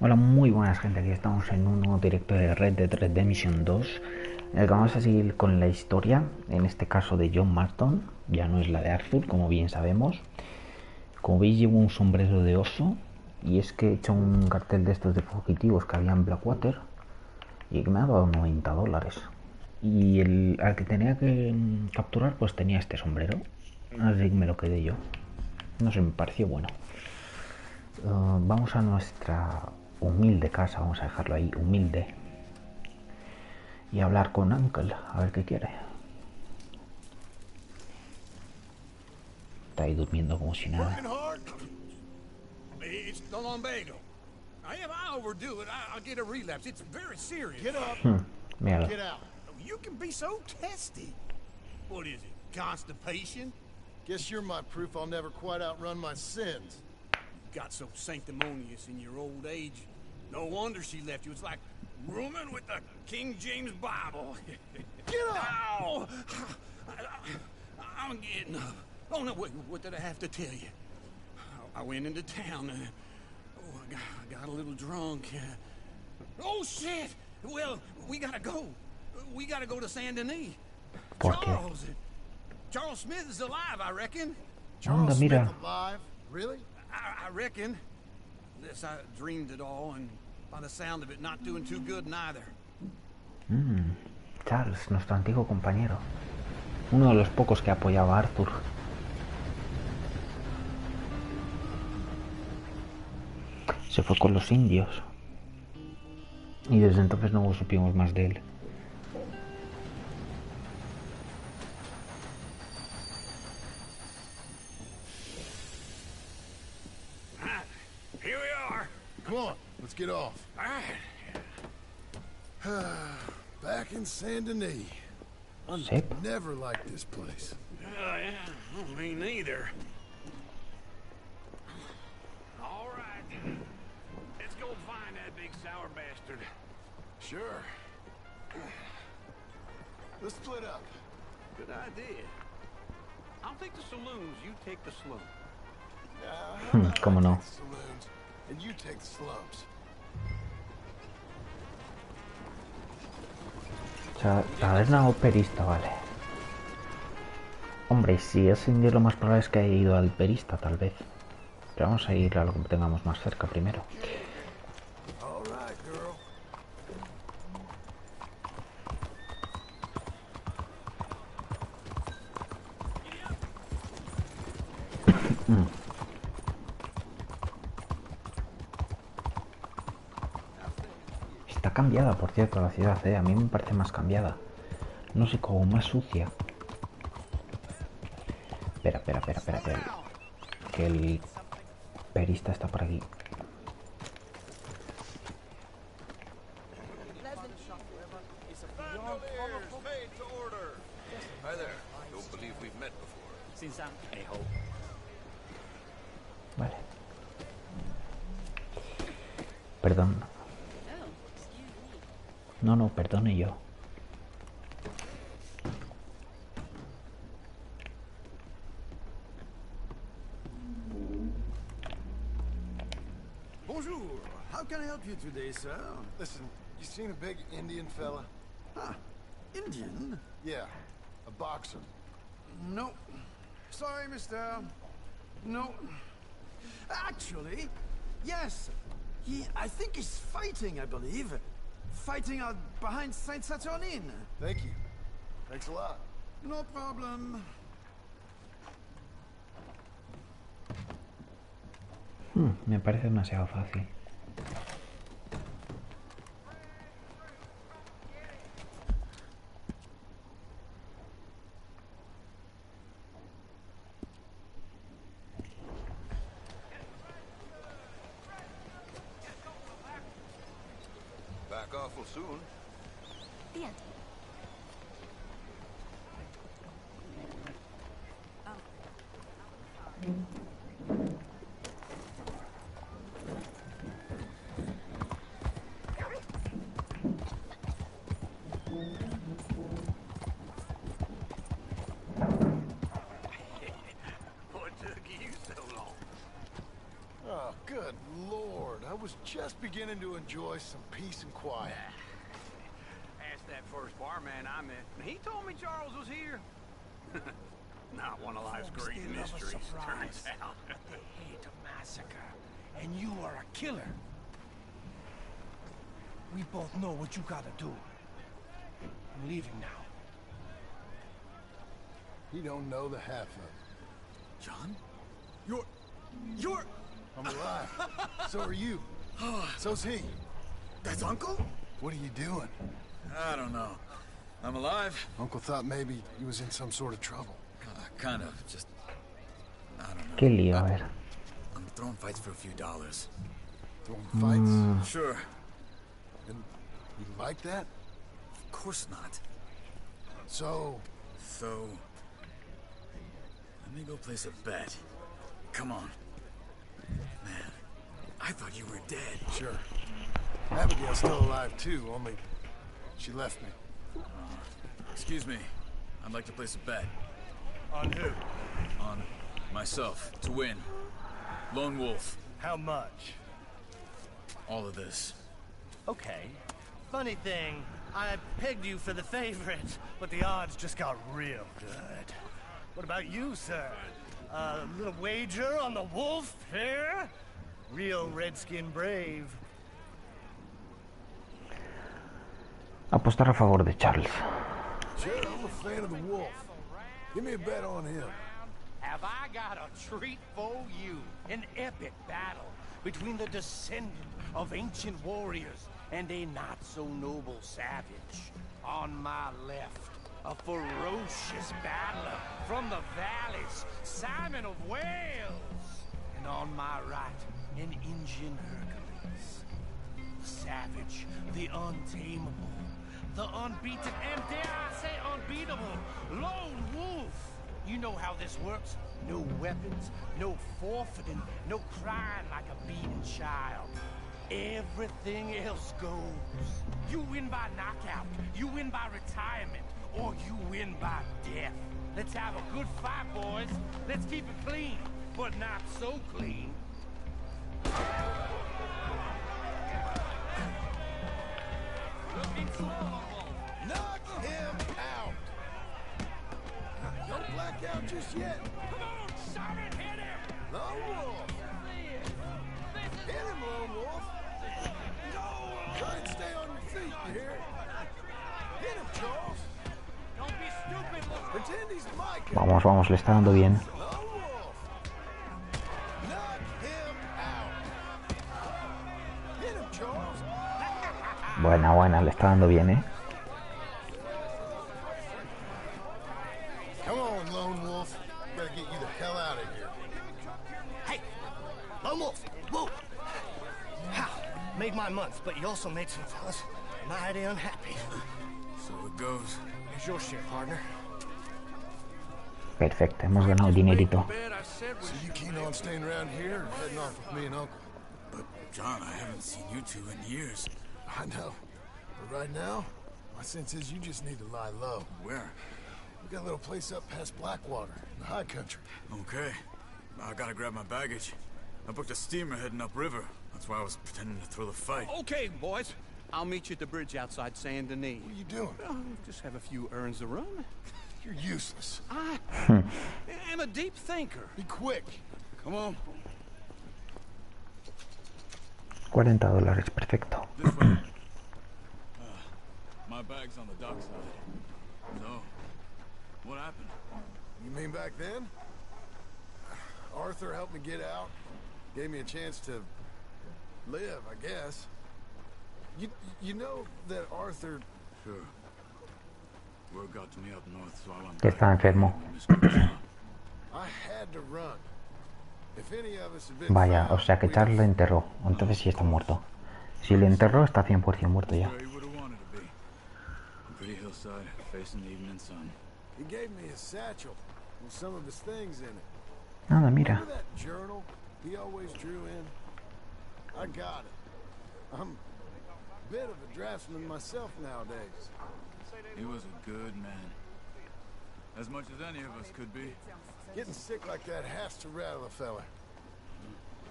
Hola, muy buenas gente, aquí estamos en un nuevo directo de Red Dead Redemption 2 en el que vamos a seguir con la historia, en este caso de John Marston, ya no es la de Arthur, como bien sabemos. Como veis llevo un sombrero de oso y es que he hecho un cartel de estos de fugitivos que había en Blackwater y que me ha dado $90 y al que tenía que capturar pues tenía este sombrero, así que me lo quedé yo. No sé, me pareció bueno. Vamos a nuestra humilde casa, vamos a dejarlo ahí, humilde, y hablar con Uncle, a ver qué quiere. Está ahí durmiendo como si nada. Míralo. You can be so testy. What is it? Constipation? Guess you're my proof I'll never quite outrun my sins. You got so sanctimonious in your old age. No wonder she left you. It's like rooming with the King James Bible. Get up! Ow! I'm getting up. Oh, no, wait, what did I have to tell you? I went into town. I got a little drunk. Oh, shit! Well, we gotta go. We gotta go to Saint Denis. Charles Smith is alive, I reckon. Charles Smith alive? Really? I reckon. Unless I dreamed it all, and by the sound of it, not doing too good neither. Charles, nuestro antiguo compañero. Uno de los pocos que apoyaba a Arthur. Se fue con los indios. Y desde entonces no supimos más de él. Here we are. Come on, let's get off. All right. Back in Saint Denis. Sep. Never liked this place. Yeah, me neither. All right. Let's go find that big sour bastard. Sure. Let's split up. Good idea. I'll take the saloons, you take the slum. How about Cómo I no. take the saloons, and you take the slums. Taberna operista, vale. Hombre, si es indio lo más probable es que haya ido al perista, tal vez. Pero vamos a ir a lo que tengamos más cerca primero. All right, girl. Está cambiada, por cierto, la ciudad, ¿eh? A mí me parece más cambiada. No sé, como más sucia. Espera. Que el perista está por aquí. Vale. Perdón. No, perdone yo. Bonjour. How can I help you today, sir? Listen, you seen a big Indian fella? Ah, Indian? Yeah, a boxer. No. Sorry, mister. No. Actually, yes. I think he's fighting, I believe. Fighting out behind Saint Saturnine. Thank you. Thanks a lot. No problem. Me parece demasiado fácil. Back awful soon. Bien. Good Lord, I was just beginning to enjoy some peace and quiet. Asked that first barman I met, and he told me Charles was here. Not one of life's great mysteries, turns out. But they hate a massacre, and you are a killer. We both know what you gotta do. I'm leaving now. He don't know the half of it. John? You're... I'm alive. So are you. So's he. That's Uncle? What are you doing? I don't know. I'm alive. Uncle thought maybe he was in some sort of trouble. Kind of. Just... I don't know. Qué lío, a ver. I'm throwing fights for a few dollars. Throwing fights? Sure. And you like that? Of course not. So... So... Let me go place a bet. Come on. Man, I thought you were dead. Sure. Abigail's still alive too, only she left me. Excuse me. I'd like to place a bet. On who? On myself, to win. Lone Wolf. How much? All of this. Okay. Funny thing, I pegged you for the favorite, but the odds just got real good. What about you, sir? A little wager on the wolf here? Real redskin brave. Apostar a favor de Charles. Sure, I'm a fan of the wolf. Give me a bet on him. Have I got a treat for you? An epic battle between the descendant of ancient warriors and a not-so-noble savage. On my left, a ferocious battler from the valleys, Simon of Wales. And on my right, an Indian Hercules. The savage, the untamable, the unbeaten, and dare I say unbeatable, Lone Wolf. You know how this works. No weapons, no forfeiting, no crying like a beaten child. Everything else goes. You win by knockout, you win by retirement, or you win by death. Let's have a good fight, boys. Let's keep it clean, but not so clean. Looking slow. Knock him out! Don't black out just yet. Come on, Simon, hit him! Lone Wolf! Hit him, Lone Wolf! Try and stay on your feet, you hear? Hit him, Charles! Don't be stupid, look. Pretend he's Micah. Vamos, vamos, le está dando bien. Lone Wolf! Knock him out! Hit him, Charles! Buena, buena, le está dando bien, ¿eh? Come on, Lone Wolf. Better get you the hell out of here. Hey! Lone Wolf! Whoa! Ha! Made my month, but you also made some fellas mighty unhappy. So it goes. Here's your share, partner. Perfecto, hemos ganado dinerito. So you keen on staying around here or heading off with me and Uncle? But, John, I haven't seen you two in years. I know. But right now, my sense is you just need to lie low. Where? We got a little place up past Blackwater, in the high country. Okay. I gotta grab my baggage. I booked a steamer heading upriver. That's why I was pretending to throw the fight. Okay, boys. I'll meet you at the bridge outside Saint Denis. What are you doing? Oh, just have a few errands to run. You're useless. I am a deep thinker. Be quick. Come on. $40, perfecto. This way. My bag's on the dockside. So, what happened? You mean back then? Arthur helped me get out. Gave me a chance to live, I guess. You know that Arthur... Sure. Word got to me up north, so I'm Que está enfermo. I had to run. If any of us had been Vaya, o found, sea que we'd Charles have- le enterró. Entonces sí está muerto. Si lo enterró, está 100% muerto ya. Where he would have wanted to be. Pretty hillside, facing the evening sun. He gave me his satchel with some of his things in it. Nada, mira. Remember that journal he always drew in? I got it. I'm a bit of a draftsman myself nowadays. He was a good man. As much as any of us could be. Getting sick like that has to rattle a fella.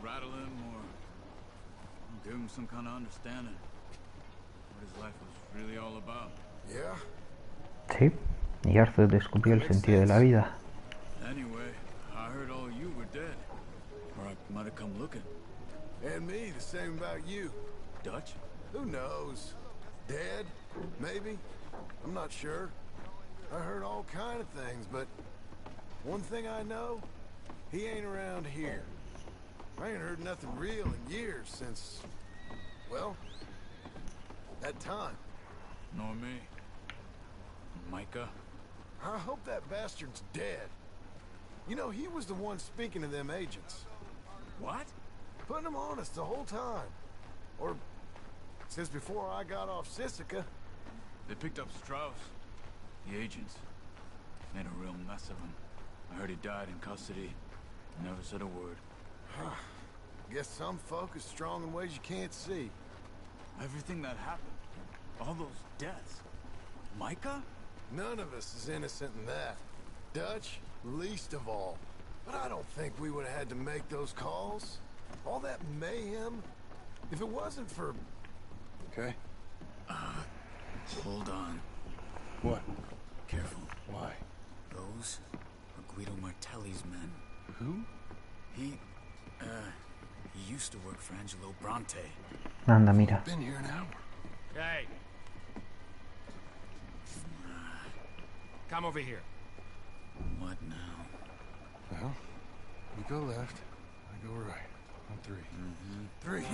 Rattle him or give him some kind of understanding what his life was really all about. Yeah? Sí, y Arthur descubrió el sentido de la vida. Anyway, I heard all you were dead. Or I might have come looking. And me, the same about you. Dutch? Who knows? Dead? Maybe? I'm not sure. I heard all kind of things, but one thing I know, he ain't around here. I ain't heard nothing real in years since, well, that time. Nor me. Micah? I hope that bastard's dead. You know, he was the one speaking to them agents. What? Putting them on us the whole time. Or since before I got off Sisika. They picked up Strauss. The agents. Made a real mess of him. I heard he died in custody. Never said a word. Guess some folk is strong in ways you can't see. Everything that happened. All those deaths. Micah? None of us is innocent in that. Dutch, least of all. But I don't think we would have had to make those calls. All that mayhem. If it wasn't for... Okay. Hold on. What? Careful. Why? Those are Guido Martelli's men. Who? He used to work for Angelo Bronte. Anda, mira. Been here an hour. Hey. Come over here. What now? Well, you go left, I go right. On three. Three.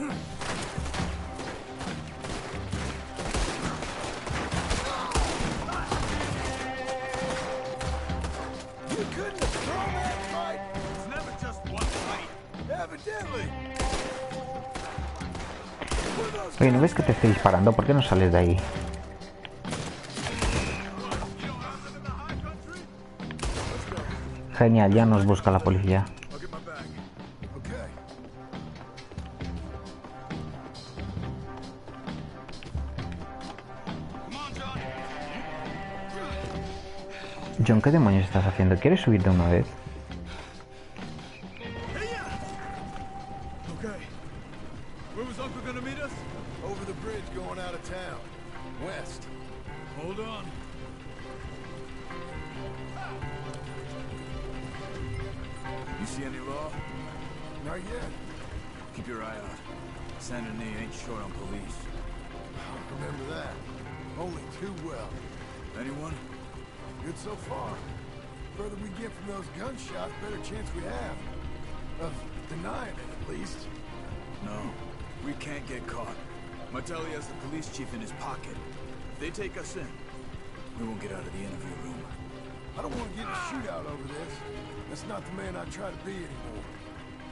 You couldn't have thrown that fight! It's never just one fight. Evidently! Oye, ¿no ves que te estoy disparando? ¿Por qué no sales de ahí? Genial, ya nos busca la policía. John, ¿qué demonios estás haciendo? ¿Quieres subir de una vez? Okay. Where was Uncle gonna meet us? Over the bridge going out of town. West. Hold on. You see any law? Not yet. Keep your eye out. Saint Denis ain't short on police. Remember that. Only too well. Anyone? Good so far. Further we get from those gunshots, better chance we have. Of denying it, at least. No. We can't get caught. Martelli has the police chief in his pocket. If they take us in, we won't get out of the interview room. I don't want to get in a shootout over this. That's not the man I try to be anymore.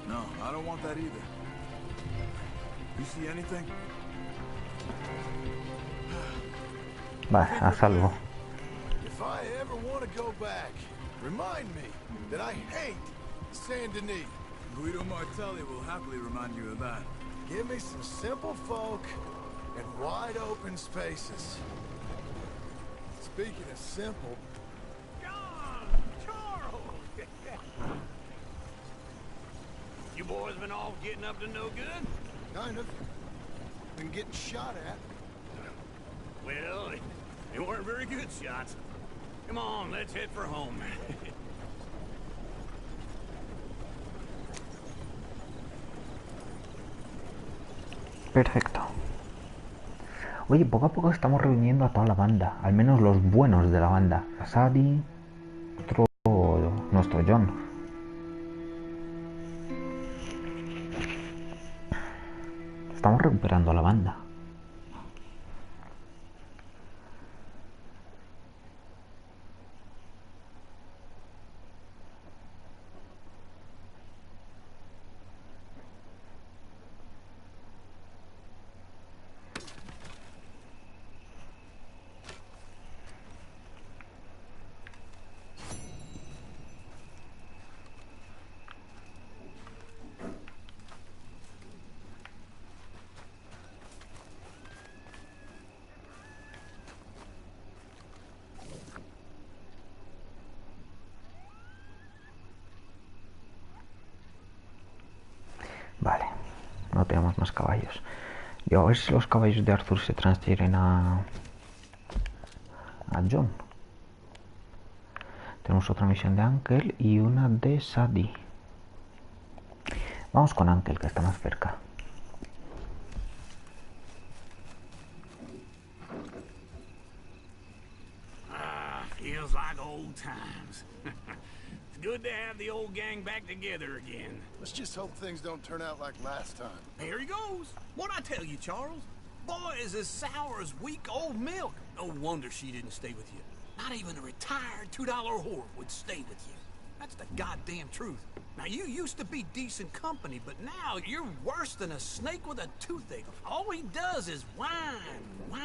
No, I don't want that either. You see anything? Vale, a salvo. If I ever want to go back, remind me that I hate Saint Denis. Guido Martelli will happily remind you of that. Give me some simple folk and wide open spaces. Speaking of simple, You boys been all getting up to no good? kind of. Been getting shot at. Well, they weren't very good shots. Come on, let's head for home. Perfecto. Oye, poco a poco estamos reuniendo a toda la banda. Al menos los buenos de la banda. A Sadie, nuestro John. Estamos recuperando a la banda. tenemos más caballos. Digo, a ver si los caballos de Arthur se transfieren a John. Tenemos otra misión de Uncle y una de Sadie. Vamos con Uncle, que está más cerca. Feels like old times. It's good to have the old gang back together again. Let's just hope things don't turn out like last time. Here he goes. What'd I tell you, Charles? Boy is as sour as week-old milk. No wonder she didn't stay with you. Not even a retired $2 whore would stay with you. That's the goddamn truth. Now, you used to be decent company, but now you're worse than a snake with a toothache. All he does is whine, whine,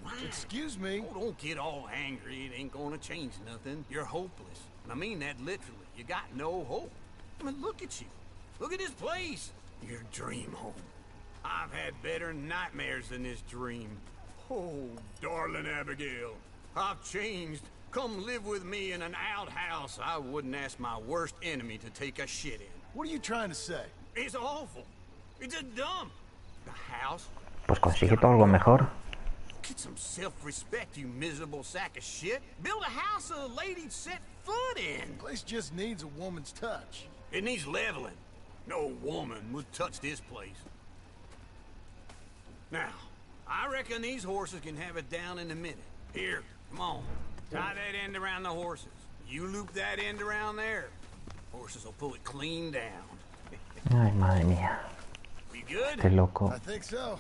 whine. Excuse me? Oh, don't get all angry. It ain't gonna change nothing. You're hopeless. And I mean that literally. You got no hope. I mean, look at you. Look at this place. Your dream home. I've had better nightmares than this dream. Oh, darling Abigail, I've changed. Come live with me in an outhouse I wouldn't ask my worst enemy to take a shit in. What are you trying to say? It's awful. It's a dump. The house. Pues consigue todo algo mejor. Get some self-respect, you miserable sack of shit. Build a house a lady'd set foot in. The place just needs a woman's touch. It needs leveling. No woman would touch this place. Now, I reckon these horses can have it down in a minute. Here, come on. Tie that end around the horses. You loop that end around there. Horses will pull it clean down. Ay, madre mía. We good? Este loco. I think so.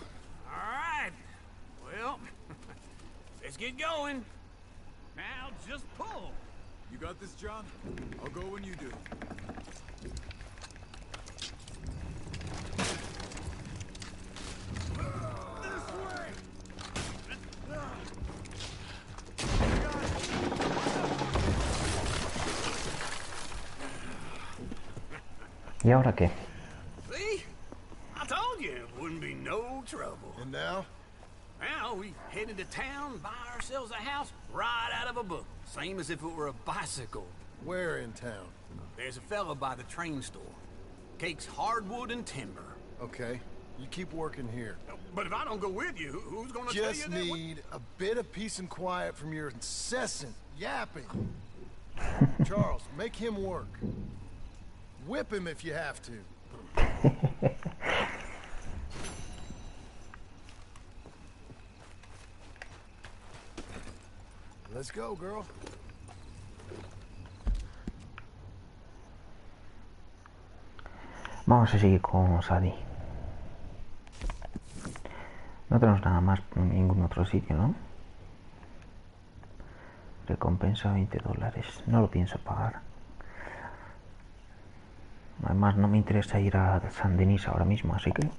All right. Well, let's get going. Now, just pull. You got this, John? I'll go when you do. ¿Y ahora qué? See? I told you it wouldn't be no trouble. And now? Now we head into town, buy ourselves a house right out of a book. Same as if it were a bicycle. Where in town? There's a fella by the train store. Cakes hardwood and timber. Okay. You keep working here. But if I don't go with you, who's gonna tell you Just that? need a bit of peace and quiet from your incessant yapping. Charles, make him work. Whip him if you have to. Let's go, girl. Vamos a seguir con Sadie. No tenemos nada más en ningún otro sitio, ¿no? Recompensa $20. No lo pienso pagar. Además no me interesa ir a San Denis ahora mismo, así que...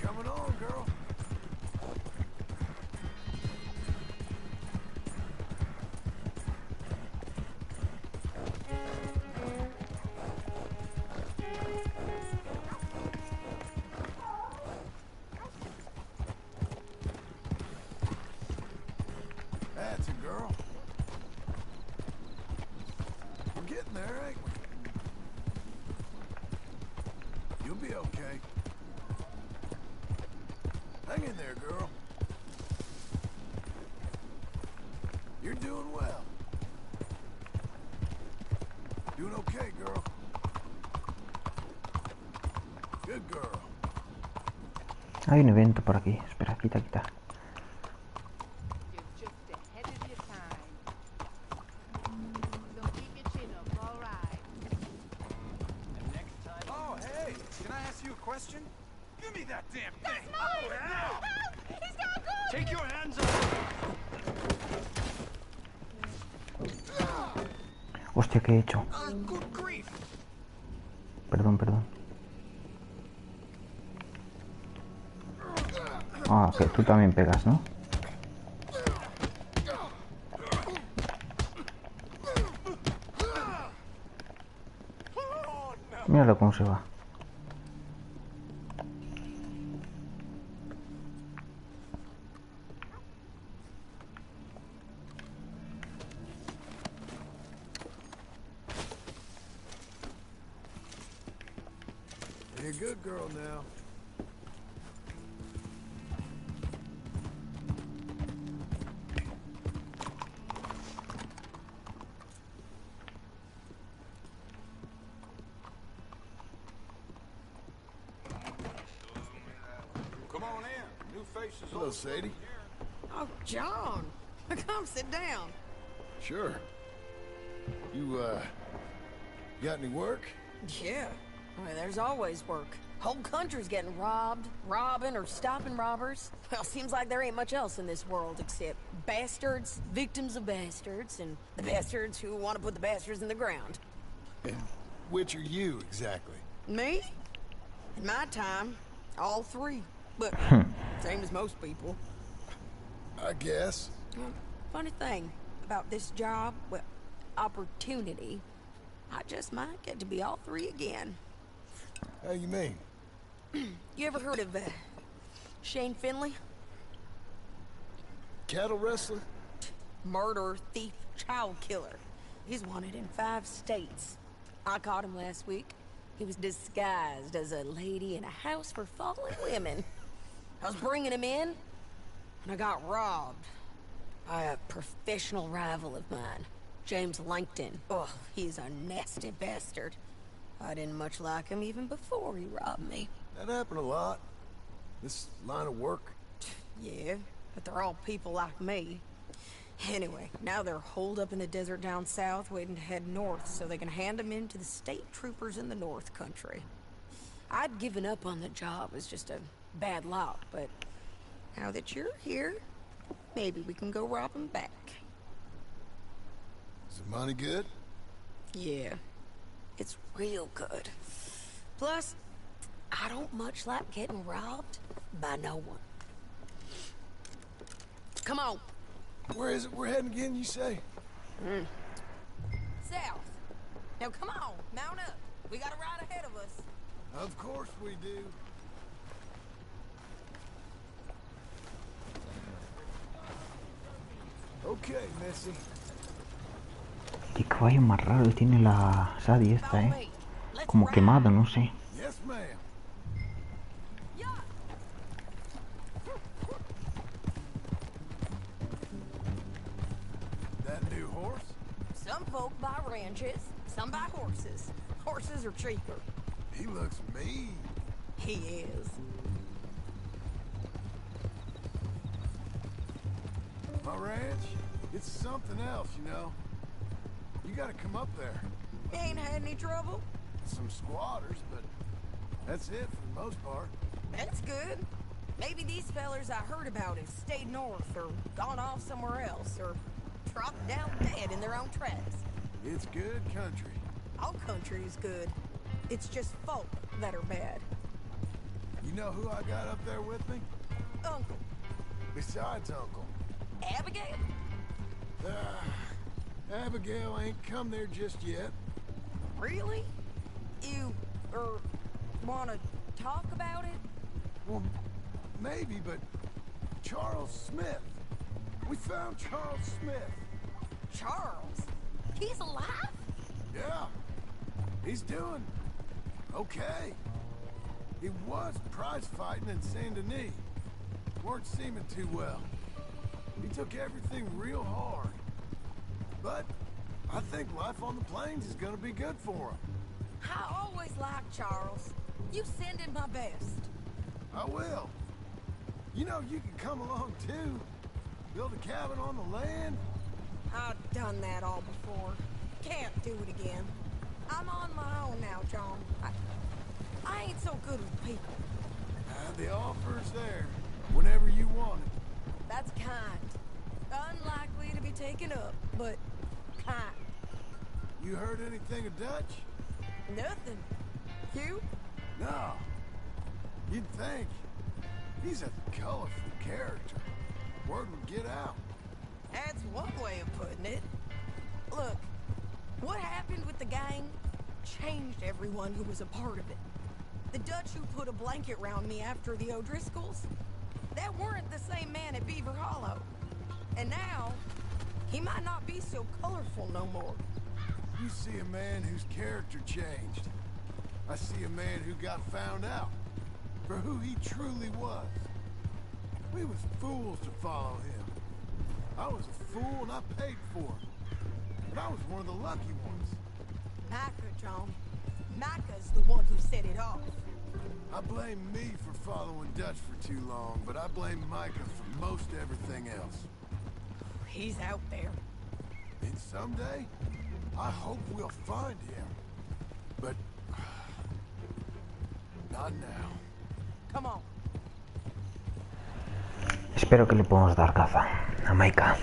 Coming on, girl. That's a girl. We're getting there, ain't we? You'll be okay. Hang in there, girl. You're doing well. Doing okay, girl. Good girl. Hay un evento por aquí. Espera, quita. You're just ahead of your time. So keep your chin up, all right? Give me that damn thing! That's mine! Help! He's got a gun! Take your hands off! Hostia, ¿qué he hecho? Good grief! Perdón, perdón. Ah, que tú también pegas, ¿no? Míralo cómo se va. You're a good girl now. Come on in. New faces. Hello, Sadie. Oh, John. Come sit down. Sure. You, got any work? Yeah. I mean, there's always work. Whole country's getting robbed, robbing, or stopping robbers. Well, seems like there ain't much else in this world except bastards, victims of bastards, and the bastards who want to put the bastards in the ground. And which are you, exactly? Me? In my time, all three. But same as most people. I guess. Funny thing about this job, well, opportunity, I just might get to be all three again. How you mean? You ever heard of Shane Finley? Cattle wrestler? Murderer, thief, child killer. He's wanted in 5 states. I caught him last week. He was disguised as a lady in a house for fallen women. I was bringing him in, and I got robbed by a professional rival of mine, James Langton. Oh, he's a nasty bastard. I didn't much like him even before he robbed me. That happened a lot. This line of work. Yeah, but they're all people like me. Anyway, now they're holed up in the desert down south, waiting to head north so they can hand them in to the state troopers in the north country. I'd given up on the job as just a bad lot, but now that you're here, maybe we can go rob them back. Is the money good? Yeah, it's real good. Plus, I don't much like getting robbed by no one. Come on. Where is it we're heading again, you say? South. Now come on, mount up. We got a ride ahead of us. Of course we do. Okay, Missy. Qué caballo más raro tiene la Sadie esta, Como quemado, no sé. Yes, ma'am. That new horse? Some folk buy ranches, some buy horses. Horses are cheaper. He looks mean. He is. My ranch, it's something else, you know. You gotta come up there. You ain't had any trouble? Some squatters, but that's it for the most part. That's good. Maybe these fellers I heard about have stayed north or gone off somewhere else or dropped down dead in their own tracks. It's good country. All country is good. It's just folk that are bad. You know who I got up there with me? Uncle. Besides Uncle. Abigail? Abigail ain't come there just yet. Really? You, wanna talk about it? Well, maybe, but Charles Smith. We found Charles Smith. Charles? He's alive? Yeah. He's doing okay. He was prize fighting in Saint Denis. Weren't seeming too well. He took everything real hard. But I think life on the plains is gonna be good for him. I always liked Charles. You send him my best. I will. You know, you can come along too. Build a cabin on the land. I've done that all before. Can't do it again. I'm on my own now, John. I ain't so good with people. The offer's there, whenever you want it. That's kind. Unlikely to be taken up, but kind. You heard anything of Dutch? Nothing. You? No. You'd think. He's a colorful character. Word would get out. That's one way of putting it. Look, what happened with the gang changed everyone who was a part of it. The Dutch who put a blanket round me after the O'Driscolls, that weren't the same man at Beaver Hollow. And now, he might not be so colorful no more. You see a man whose character changed. I see a man who got found out for who he truly was. We was fools to follow him. I was a fool and I paid for it. But I was one of the lucky ones. Micah, John. Micah's the one who set it off. I blame me for following Dutch for too long, but I blame Micah for most everything else. He's out there. And someday, I hope we'll find him. But not now. Come on. Espero que le podamos dar caza a Micah.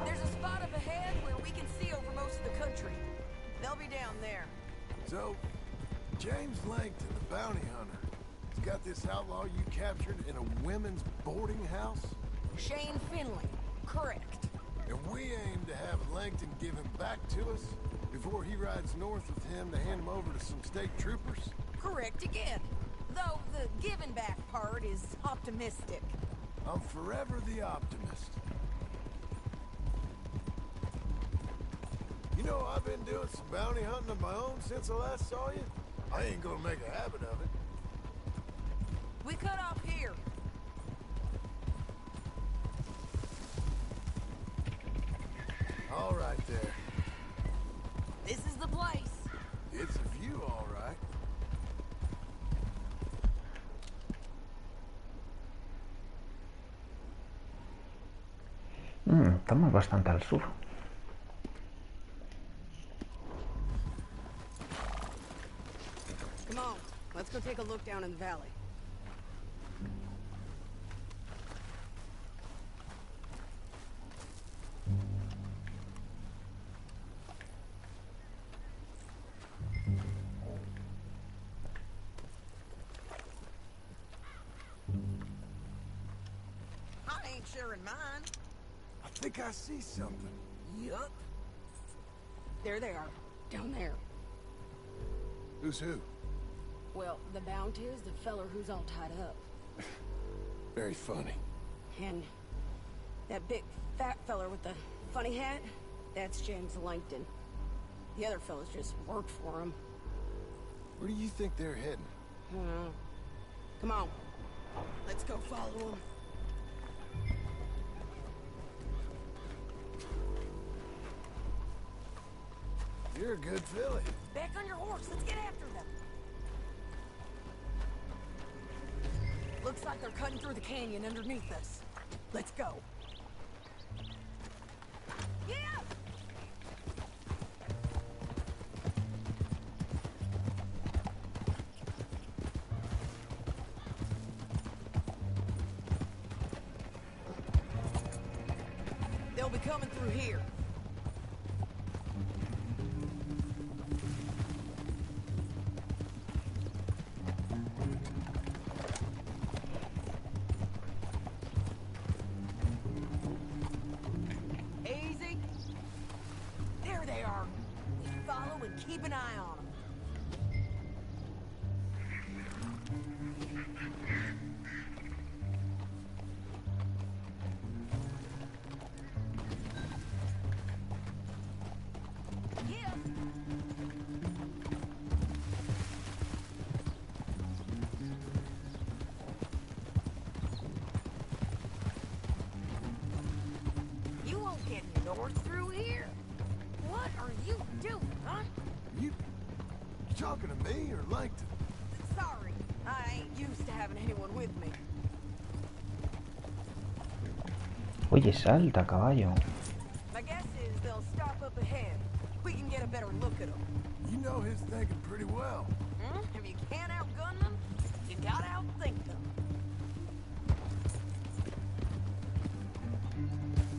There's a spot up ahead where we can see over most of the country. They'll be down there. So, James Langton, the bounty hunter, has got this outlaw you captured in a women's boarding house? Shane Finley. Correct. And we aim to have Langton give him back to us before he rides north with him to hand him over to some state troopers? Correct again. Though the giving back part is optimistic. I'm forever the optimist. You know, I've been doing some bounty hunting of my own since I last saw you. I ain't gonna make a habit of it. We cut off here. All right there. This is the place. It's a view, all right. Estamos bastante al sur. Come on, let's go take a look down in the valley. I ain't sharing mine. I think I see something. Yup. There they are, down there. Who's who? Well, the bounty is the feller who's all tied up. Very funny. And that big fat feller with the funny hat, that's James Langton. The other fellas just worked for him. Where do you think they're heading? Come on, let's go follow him. You're a good filly. Back on your horse, let's get after them. Looks like they're cutting through the canyon underneath us. Let's go. Yeah! They'll be coming through here. Easy. There they are. We follow and keep an eye on them. Yeah. You won't get north through here. What are you doing, huh? You talking to me or Langton? Sorry, I ain't used to having anyone with me. Oye, salta, caballo. My guess is they'll stop up ahead. We can get a better look at them. You know his thinking pretty well. If you can't outgun them, you gotta outthink them.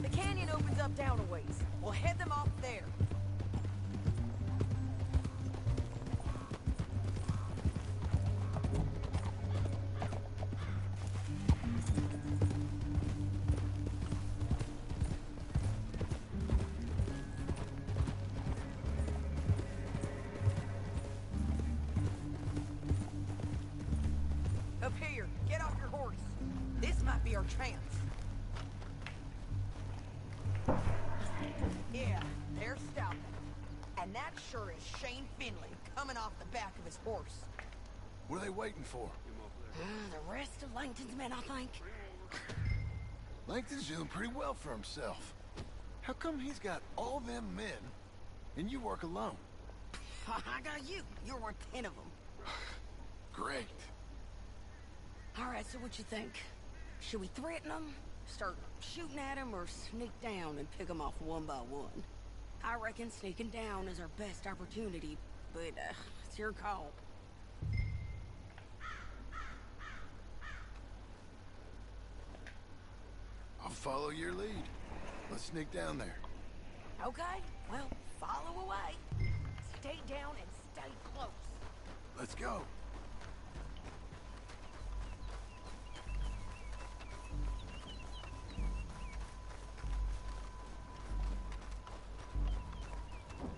The canyon opens up down a ways. We'll head them off there. Up here, get off your horse. This might be our chance. Yeah, they're stopping. And that sure is Shane Finley coming off the back of his horse. What are they waiting for? The rest of Langton's men, I think. Langton's doing pretty well for himself. How come he's got all them men and you work alone? I got you. You're worth 10 of them. Great. All right, so what you think? Should we threaten them, start shooting at them, or sneak down and pick them off one by one? I reckon sneaking down is our best opportunity, but it's your call. I'll follow your lead. Let's sneak down there. Okay, well, follow away. Stay down and stay close. Let's go.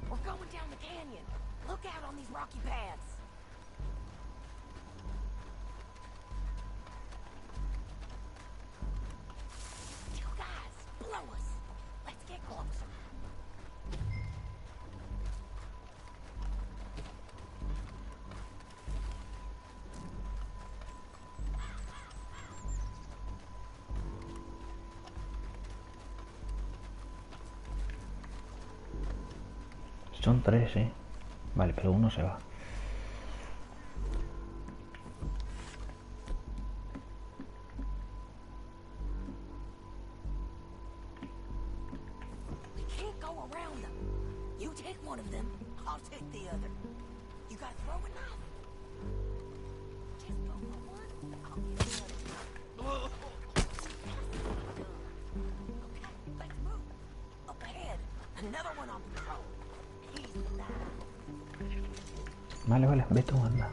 We're going down the canyon. Look out on these rocky paths. You guys, blow us. Let's get closer. Son 3, ¿eh? Vale, pero uno se va. We can't go around them. You take one of them, I'll take the other. You gotta throw a knife. Just go for one, I'll get the other. Okay, let's move. Up ahead, another one on patrol. Vale, vale, ve tú, anda.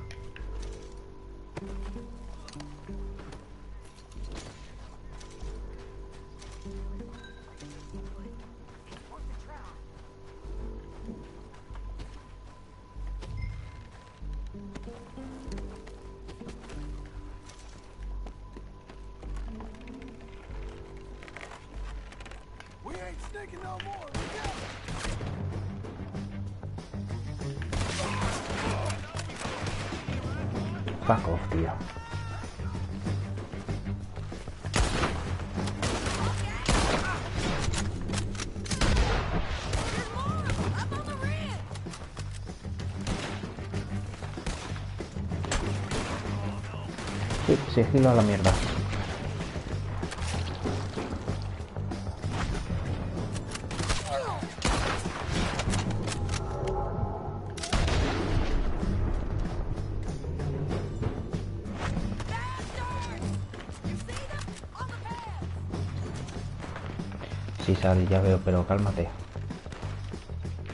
We ain't sneaking no more. Look out! Fuck off, tío. Sí, sigilo a la mierda. Sí, sale, ya veo, pero cálmate.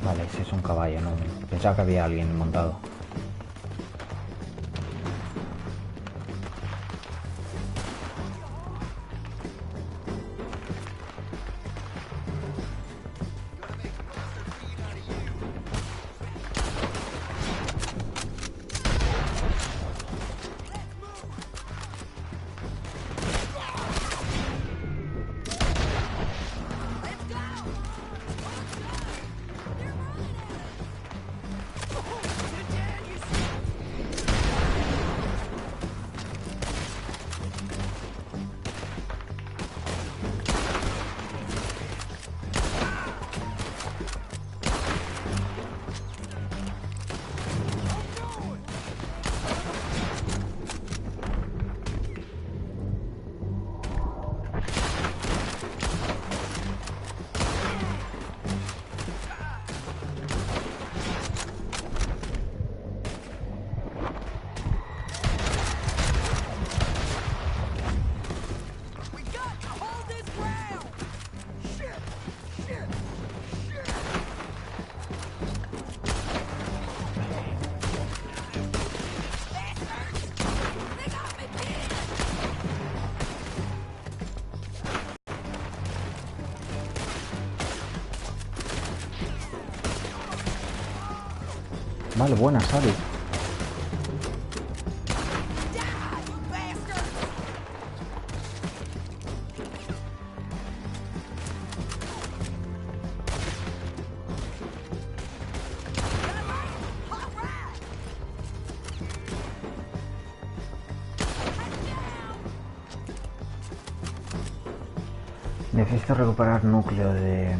Vale, ese es un caballo, no. Pensaba que había alguien montado. Vale, buena, Sally. Necesito recuperar núcleo de...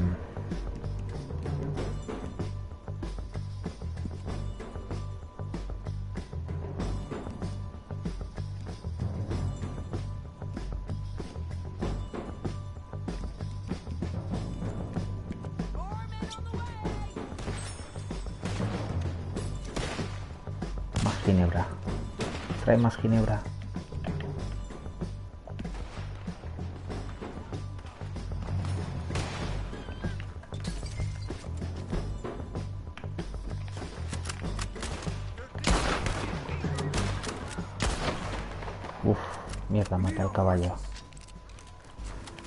Más ginebra. Trae más ginebra. Uf, mierda, maté al caballo.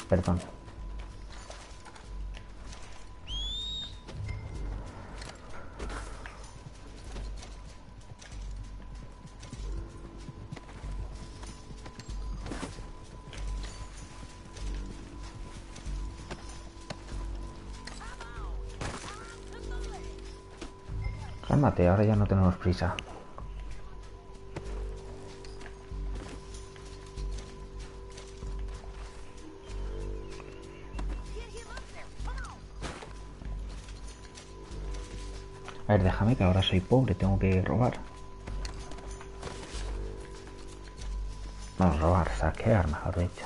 Perdón. Cálmate, ahora ya no tenemos prisa. A ver, déjame que ahora soy pobre, tengo que robar. Vamos, robar, saquear, mejor dicho.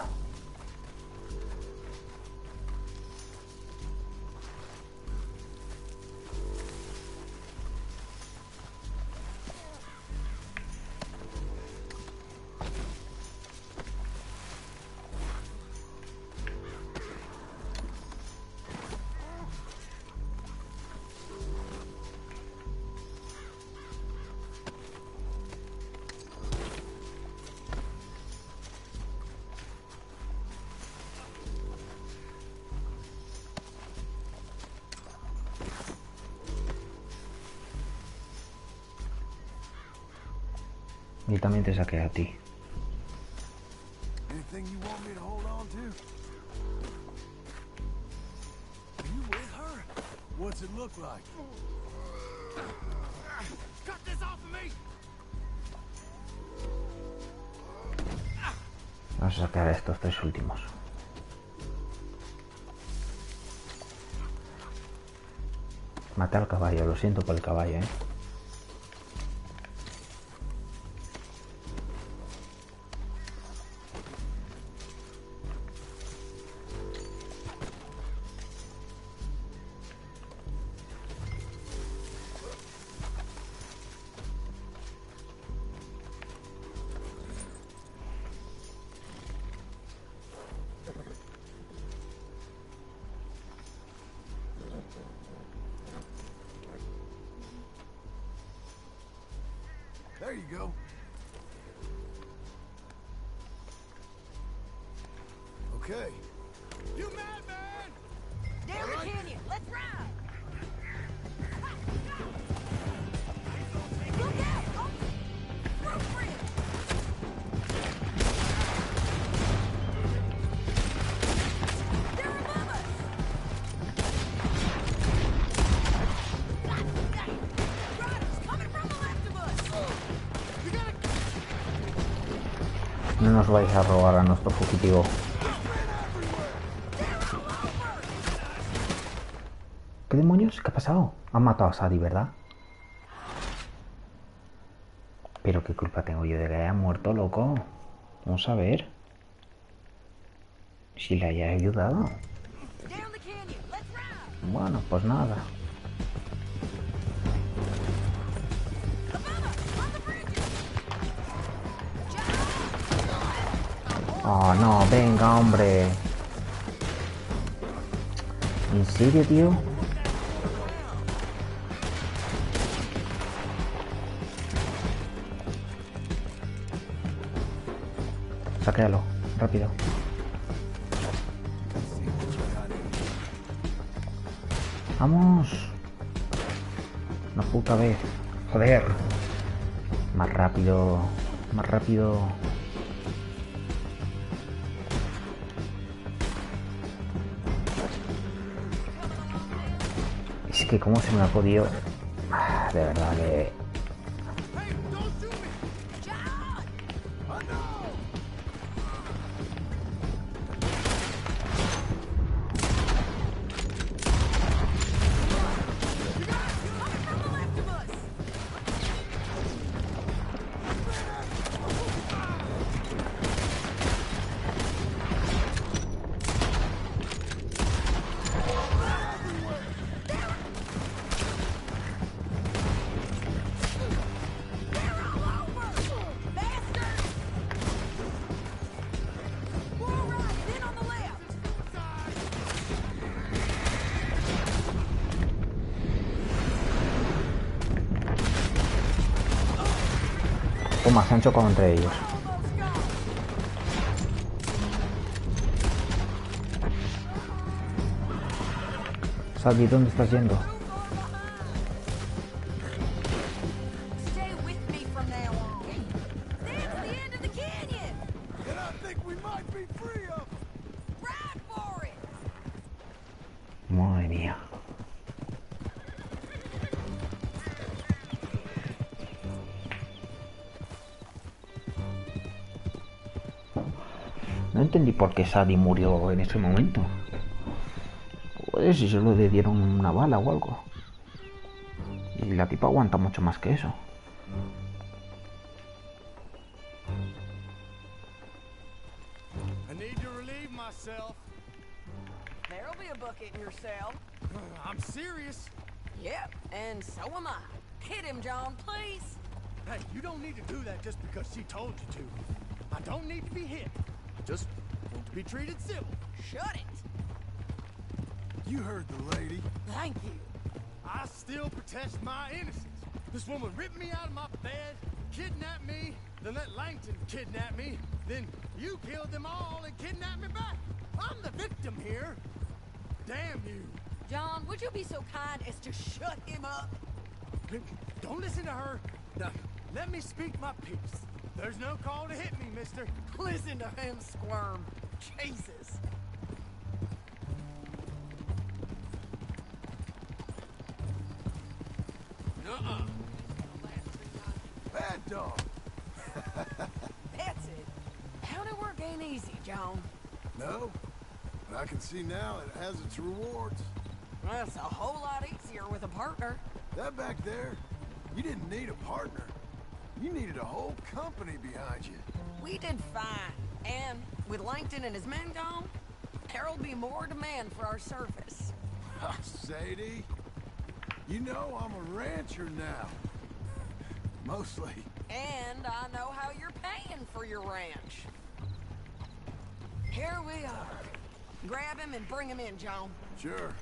Y también te saqué a ti. Anything you want me to hold on to? Are you with her? What's it look like? Cut this off of me! Vamos a sacar a estos tres últimos. Maté al caballo, lo siento por el caballo, ¿eh? There you go. Okay. You mad, man? Down the canyon. Let's ride. Look out! Oh, go for it. They're above us. Riders coming from the left of us. You gotta... No nos vais a robar a nuestro fugitivo. ¿Qué demonios? ¿Qué ha pasado? Han matado a Sadie, ¿verdad? Pero qué culpa tengo yo de que haya muerto, loco. Vamos a ver. Si le haya ayudado. Bueno, pues nada. Oh, no, venga, hombre. ¿En serio, tío? Saquéalo, rápido. Vamos. Una puta vez. Joder. Más rápido. Más rápido. Es que cómo se me ha podido... De verdad que... Toma, se han chocado entre ellos. Sadie, ¿dónde estás yendo? Madre mía. No entendí por qué Sadie murió en ese momento. Joder, si solo le dieron una bala o algo. Y la tipa aguanta mucho más que eso. I need to relieve myself. There'll be a bucket in your cell. I'm serious. Yep, and so am I. Hit him, John, please. Hey, you don't need to do that just because she told you to. I don't need to be hit. I just want to be treated civil. Shut it. You heard the lady. Thank you. I still protest my innocence. This woman ripped me out of my bed, kidnapped me, then let Langton kidnap me, then you killed them all and kidnapped me back. I'm the victim here. Damn you. John, would you be so kind as to shut him up? Don't listen to her. Now, let me speak my piece. There's no call to hit me, mister. Listen to him squirm. Jesus. Uh-uh. Bad dog. That's it. Howdy work ain't easy, John. No, but I can see now it has its rewards. Well, it's a whole lot easier with a partner. That back there, you didn't need a partner. You needed a whole company behind you. We did fine. And with Langton and his men gone, there'll be more demand for our service. Sadie, you know I'm a rancher now. Mostly. And I know how you're paying for your ranch. Here we are. Grab him and bring him in, John. Sure.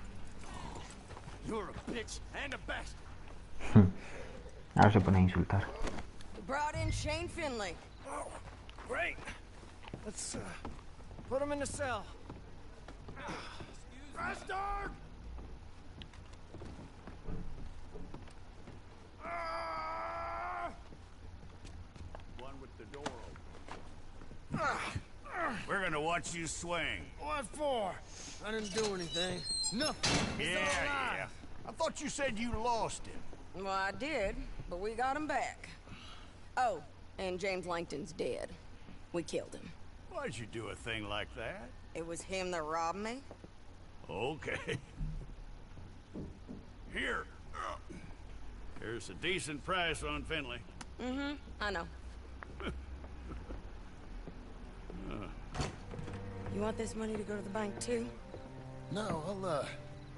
You're a bitch and a bastard. Ahora se pone a insultar. We brought in Shane Finley. Oh, great. Let's put him in the cell. Bastard! One with the door open. We're gonna watch you swing. What for? I didn't do anything. Nothing. He's alive. I thought you said you lost him. Well, I did, but we got him back. Oh, and James Langton's dead. We killed him. Why'd you do a thing like that? It was him that robbed me. Okay. Here. Here's a decent price on Finley. Mm-hmm, I know. You want this money to go to the bank, too? No, I'll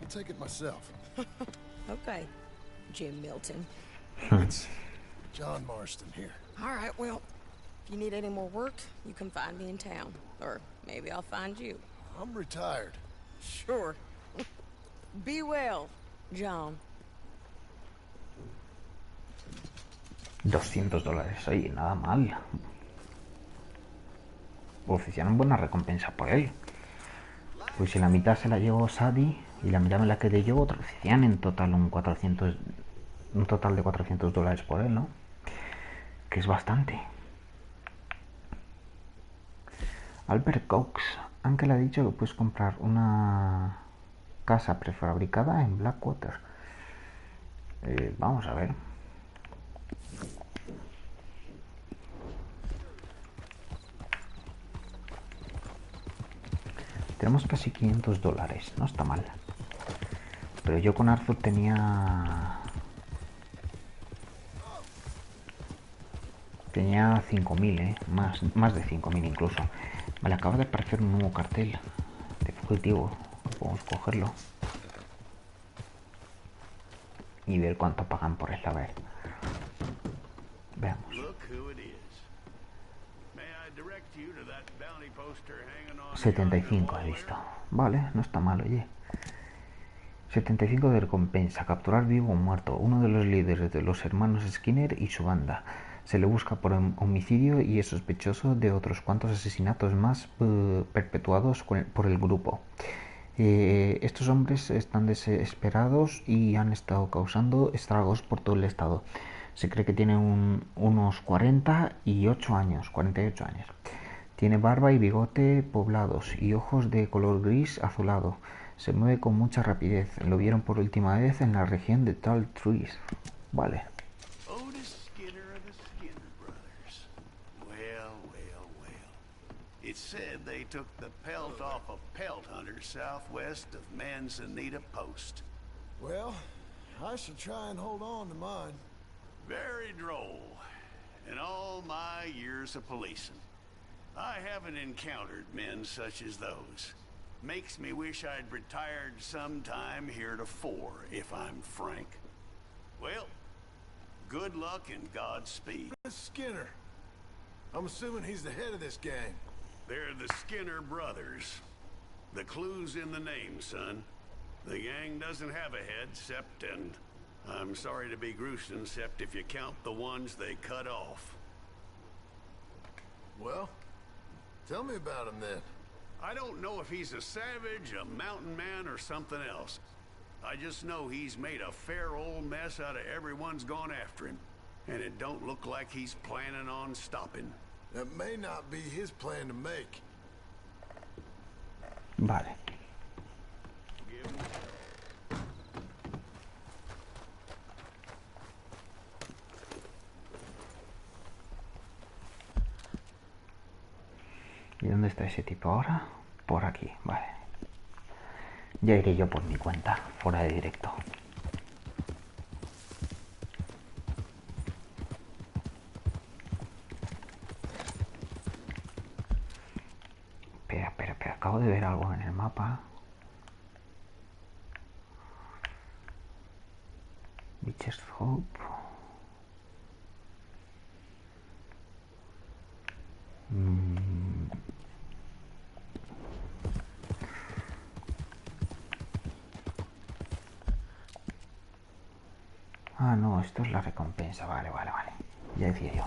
take it myself. Okay, Jim Milton. It's John Marston here. All right, well, if you need any more work, you can find me in town. Or maybe I'll find you. I'm retired. Sure. Be well, John. $200, oye, nada mal. Ofrecieron buena recompensa por él. Pues si la mitad se la llevó Sadie y la mitad me la quedé yo, ofrecían en total un 400 un total de $400 por él, ¿no? Que es bastante. Albert Cox, aunque le ha dicho que puedes comprar una casa prefabricada en Blackwater. Vamos a ver. Tenemos casi $500, no está mal. Pero yo con Arthur tenía 5.000, más de 5.000 incluso. Vale, acaba de aparecer un nuevo cartel de fugitivo. Podemos cogerlo y ver cuánto pagan por él. A ver, veamos. 75 he visto. Vale, no está mal, oye. 75 de recompensa. Capturar vivo o muerto uno de los líderes de los hermanos Skinner y su banda. Se le busca por homicidio y es sospechoso de otros cuantos asesinatos más perpetuados por el grupo. Estos hombres están desesperados y han estado causando estragos por todo el estado. Se cree que tiene unos 48 años. Tiene barba y bigote poblados y ojos de color gris azulado. Se mueve con mucha rapidez. Lo vieron por última vez en la región de Tall Trees. Vale. It said they took the pelt off of pelt hunters southwest of Manzanita Post. Well, I should try and hold on to mine. Very droll. In all my years of policing, I haven't encountered men such as those. Makes me wish I'd retired sometime heretofore, if I'm frank. Well, good luck and Godspeed. Skinner. I'm assuming he's the head of this gang. They're the Skinner brothers. The clue's in the name, son. The gang doesn't have a head, except, and I'm sorry to be gruesome, except if you count the ones they cut off. Well, tell me about him then. I don't know if he's a savage, a mountain man, or something else. I just know he's made a fair old mess out of everyone's gone after him. And it don't look like he's planning on stopping. That may not be his plan to make. Vale. ¿Y dónde está ese tipo ahora? Por aquí, vale. Ya iré yo por mi cuenta, fuera de directo. Espera, acabo de ver algo en el mapa. Witcher's Hope. Ah, no, esto es la recompensa. Vale. Ya decía yo.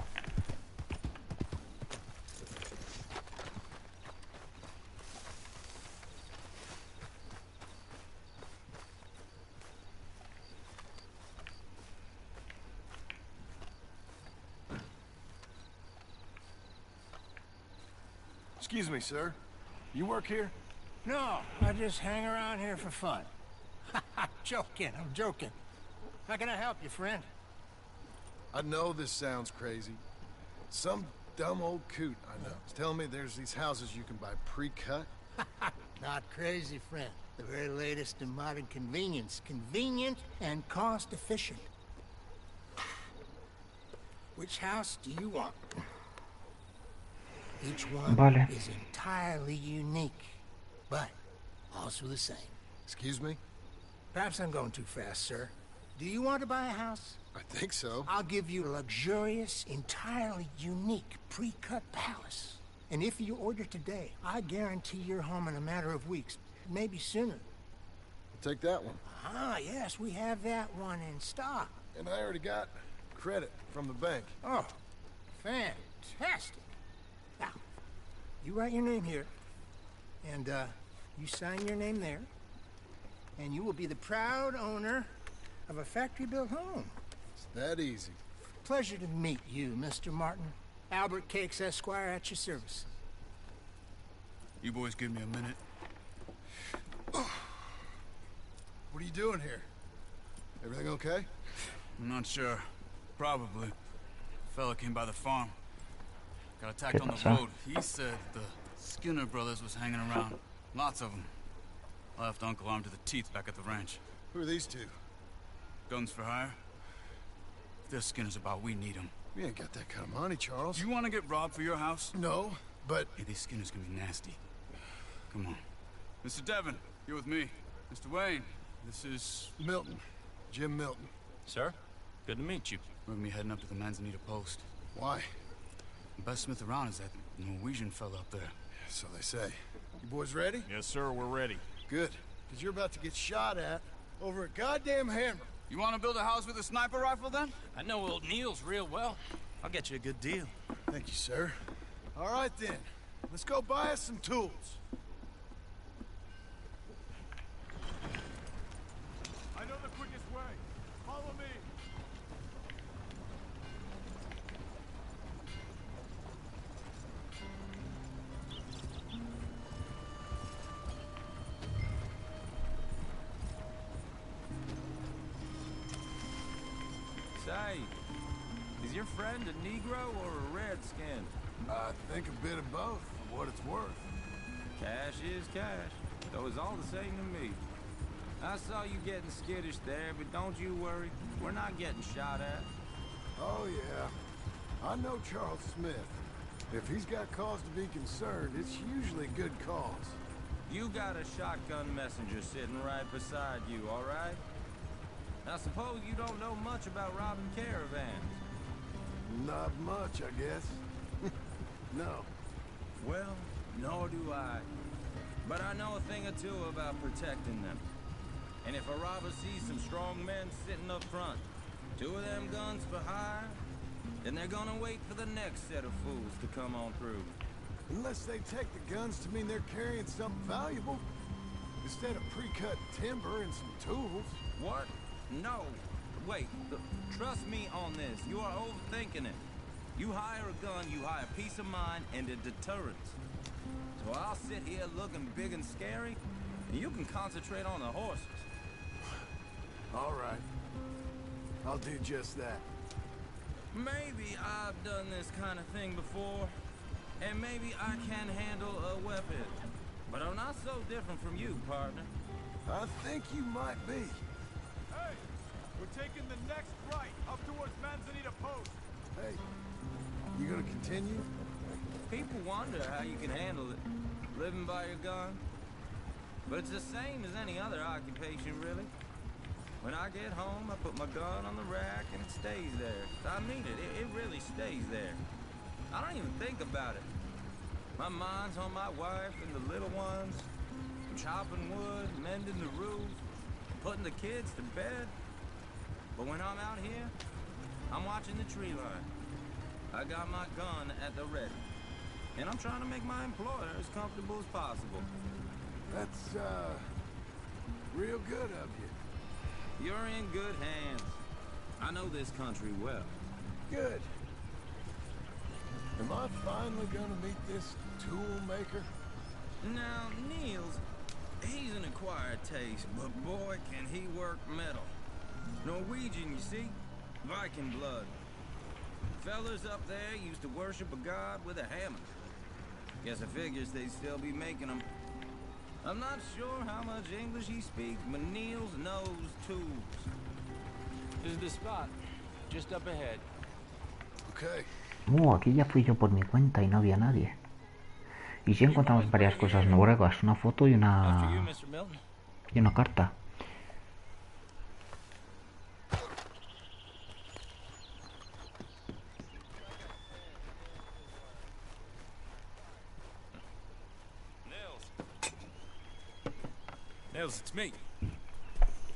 Excuse me, sir. You work here? No, I just hang around here for fun. I'm joking. How can I help you, friend? I know this sounds crazy. Some dumb old coot I know is telling me there's these houses you can buy pre-cut. Not crazy, friend. The very latest in modern convenience. Convenient and cost-efficient. Which house do you want? Each one is entirely unique, but also the same. Excuse me? Perhaps I'm going too fast, sir. Do you want to buy a house? I think so. I'll give you a luxurious, entirely unique pre-cut palace. And if you order today, I guarantee you're home in a matter of weeks, maybe sooner. I'll take that one. Ah, yes, we have that one in stock. And I already got credit from the bank. Oh, fantastic. Now, you write your name here, and you sign your name there, and you will be the proud owner of a factory-built home. That easy. Pleasure to meet you, Mr. Martin. Albert Cakes, Esquire, at your service. You boys give me a minute. What are you doing here? Everything okay? I'm not sure. Probably. Fella came by the farm. Got attacked on the road. He said the Skinner brothers was hanging around. Lots of them. I left Uncle armed to the teeth back at the ranch. Who are these two? Guns for hire? If there's Skinners about, we need them. We ain't got that kind of money, Charles. You want to get robbed for your house? No, but... Hey, these Skinners can be nasty. Come on. Mr. Devon, you're with me. Mr. Wayne, this is... Milton. Jim Milton. Sir, good to meet you. We're gonna be heading up to the Manzanita post. Why? The best smith around is that Norwegian fella up there. So they say. You boys ready? Yes, sir, we're ready. Good. Because you're about to get shot at over a goddamn hammer. You want to build a house with a sniper rifle, then? I know old Neil's real well. I'll get you a good deal. Thank you, sir. All right, then. Let's go buy us some tools. I know the quickest way. Follow me. Say, is your friend a Negro or a Redskin? I think a bit of both, for what it's worth. Cash is cash, though it's all the same to me. I saw you getting skittish there, but don't you worry. We're not getting shot at. Oh, yeah. I know Charles Smith. If he's got cause to be concerned, it's usually a good cause. You got a shotgun messenger sitting right beside you, all right? I suppose you don't know much about robbing caravans. Not much, I guess. No. Well, nor do I. But I know a thing or two about protecting them. And if a robber sees some strong men sitting up front, 2 of them guns for hire, then they're gonna wait for the next set of fools to come on through. Unless they take the guns to mean they're carrying something valuable. Instead of pre-cut timber and some tools. What? No. Wait, trust me on this. You are overthinking it. You hire a gun, you hire peace of mind and a deterrence. So I'll sit here looking big and scary, and you can concentrate on the horses. All right. I'll do just that. Maybe I've done this kind of thing before, and maybe I can handle a weapon. But I'm not so different from you, partner. I think you might be. Hey, we're taking the next right up towards Manzanita Post. Hey, you gonna continue? People wonder how you can handle it, living by your gun. But it's the same as any other occupation, really. When I get home, I put my gun on the rack and it stays there. I mean it, it really stays there. I don't even think about it. My mind's on my wife and the little ones. I'm chopping wood, mending the roof, putting the kids to bed. But when I'm out here, I'm watching the tree line. I got my gun at the ready. And I'm trying to make my employer as comfortable as possible. That's, real good of you. You're in good hands. I know this country well. Good. Am I finally gonna meet this tool maker? Now, Niels, he's an acquired taste, but boy, can he work metal. Norwegian, you see? Viking blood. Fellas up there used to worship a god with a hammer. Guess I figures they'd still be making them. I'm not sure how much English he speaks, but Niels knows tools. This is the spot, just up ahead. Okay. Aquí ya fui yo por mi cuenta y no había nadie. Y sí encontramos varias cosas noruegas, una foto y una carta. Nils, it's me.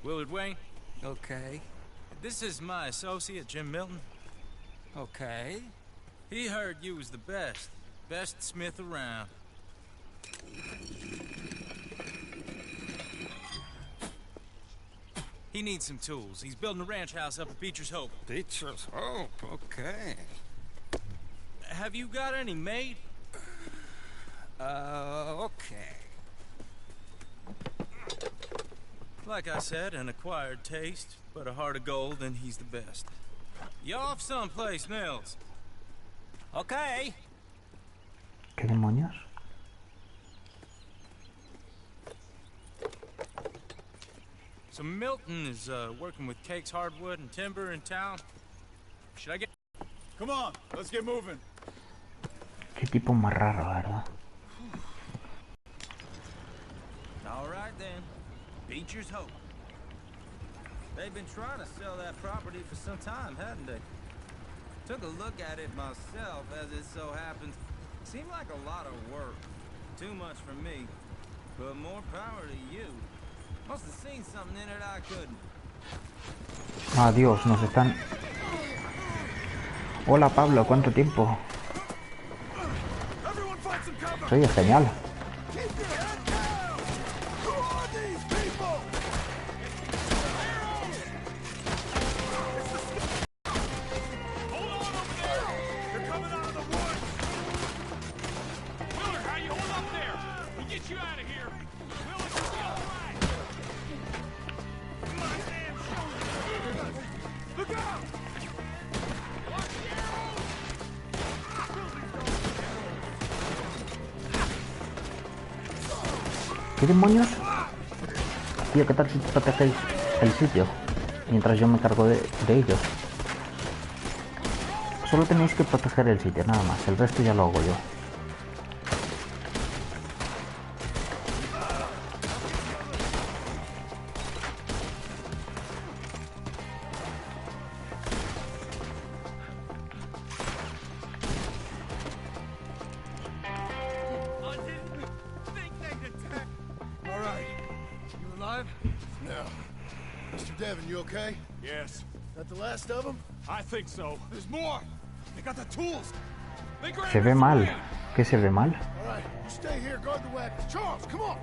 Willard Wayne. Okay. This is my associate, Jim Milton. Okay. He heard you was the best smith around. He needs some tools. He's building a ranch house up at Beecher's Hope. Beecher's Hope, okay. Have you got any made? Okay. Like I said, an acquired taste, but a heart of gold, and he's the best. You off someplace, Mills? Okay. ¿Qué demonios? So Milton is working with Cake's hardwood and timber in town. Should I get... Come on, let's get moving. Qué tipo más raro, ¿verdad? All right then. Beecher's Hope. They've been trying to sell that property for some time, hadn't they? Took a look at it myself, as it so happens. Seemed like a lot of work. Too much for me. But more power to you. Must have seen something in it I couldn't. Ah, Dios, nos están... Hola, Pablo, ¿cuánto tiempo? Oye, genial. ¿Qué demonios? Tío, ¿qué tal si protegéis el sitio? Mientras yo me cargo de ellos. Solo tenéis que proteger el sitio, nada más. El resto ya lo hago yo. You okay? Yes. That the last of them? I think so. There's more. They got the tools. They grabbed Se ve mal. ¿Qué se ve mal? All right, you stay here, guard the wagons. Charles, come on.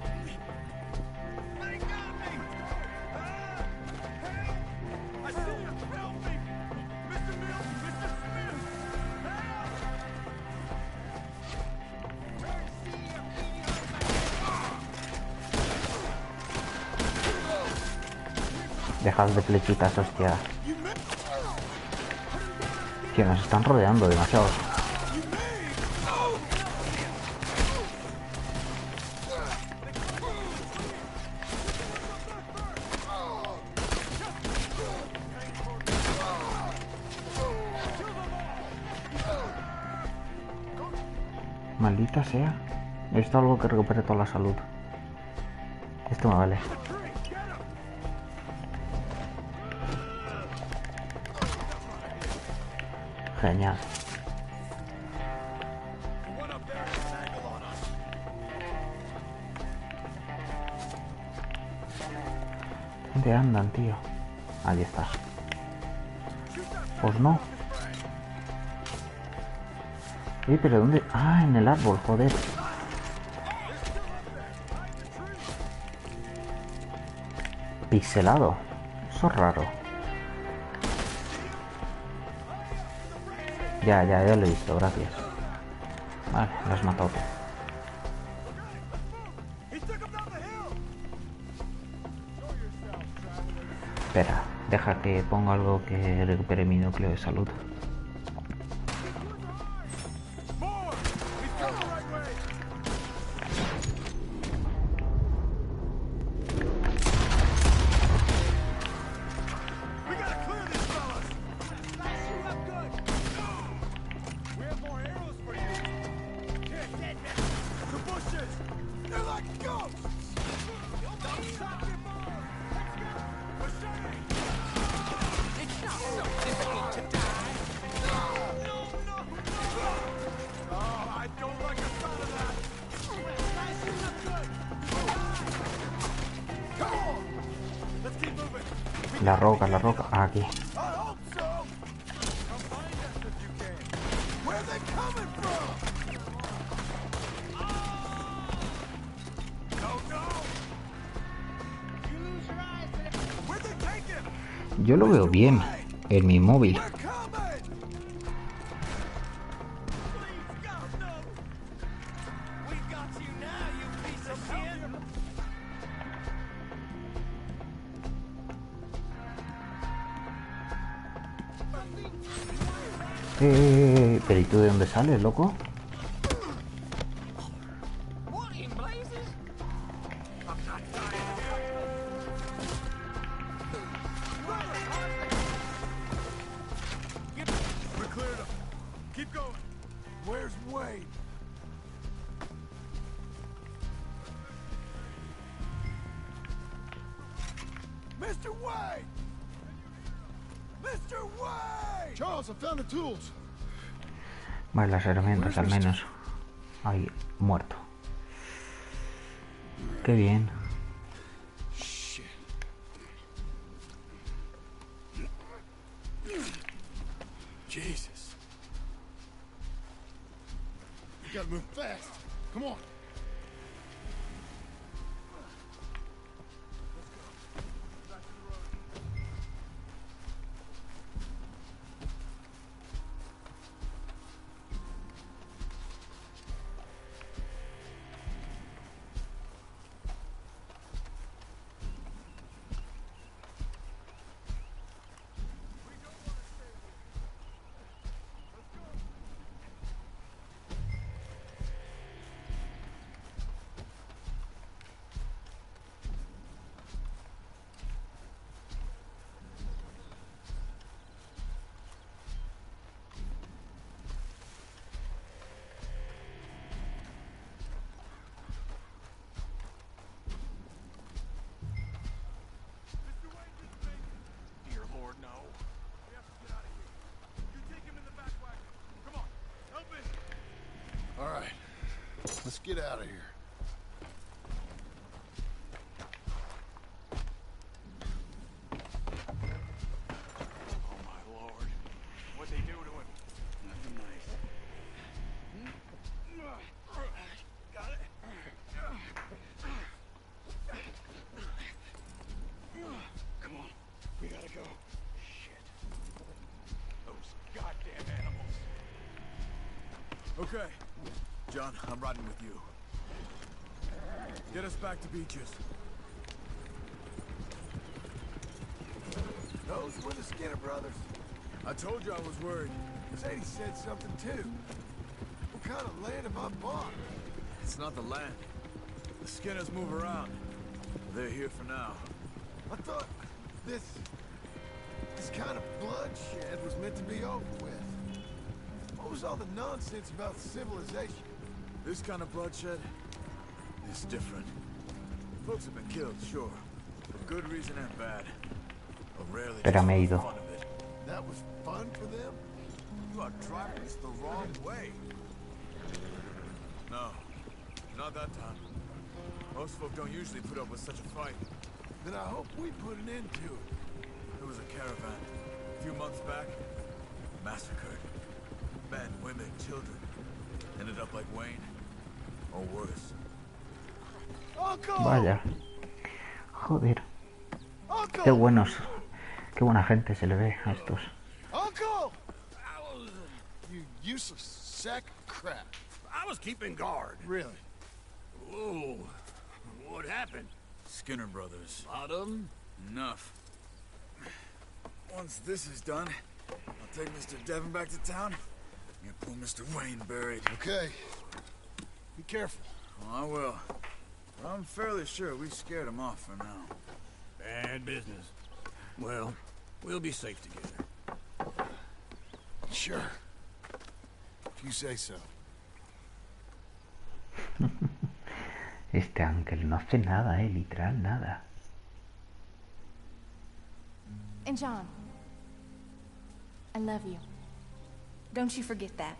They got me. Help! I see you. Help me. Mr. Mills, Mr. Smith. Dejad de flechitas, hostia. Que nos están rodeando demasiado. Maldita sea. Esto algo que recupere toda la salud. Esto me vale. Genial. ¿Dónde andan, tío? Ahí está. Pues no. Pero ¿dónde? Ah, en el árbol, joder. Pixelado. Eso es raro. Ya lo he visto, gracias. Vale, lo has matado tú. Espera, deja que ponga algo que recupere mi núcleo de salud. La roca. Ah, aquí. Yo lo veo bien en mi móvil. Pero ¿y tú de dónde sales, loco? Where's Wade? Mr. Wade! Mr. Wade! Charles, I found the tools. Vale, las herramientas al menos. Ahí, muerto. Qué bien. Shit. Jesus. You gotta move fast. Come on. All right, let's get out of here. Oh my lord. What'd they do to him? Nothing nice. Got it. Come on. We gotta go. Shit. Those goddamn animals. Okay. John, I'm riding with you. Get us back to Beaches. Those were the Skinner brothers. I told you I was worried. Sadie said something too. What kind of land have I bought? It's not the land. The Skinners move around. They're here for now. I thought this kind of bloodshed was meant to be over with. What was all the nonsense about civilization? This kind of bloodshed is different. Folks have been killed, sure. For good reason and bad. But rarely just for the fun of it. That was fun for them? You are driving us the wrong way. No, not that time. Most folk don't usually put up with such a fight. Then I hope we put an end to it. There was a caravan a few months back. Massacred. Men, women, children. Ended up like Wayne. Or worse. Vaya. Joder. Qué buenos. Qué buena gente se le ve a estos. Uncle! You useless sack of crap. I was keeping guard. Really? Whoa. What happened? Skinner brothers. A lot of them? Enough. Once this is done, I'll take Mr. Devon back to town and pull Mr. Wayne buried. Okay. Be careful. Oh, I will. But I'm fairly sure we scared him off for now. Bad business. Well, we'll be safe together. Sure. If you say so. Este ángel no hace nada, literal nada. And John, I love you. Don't you forget that.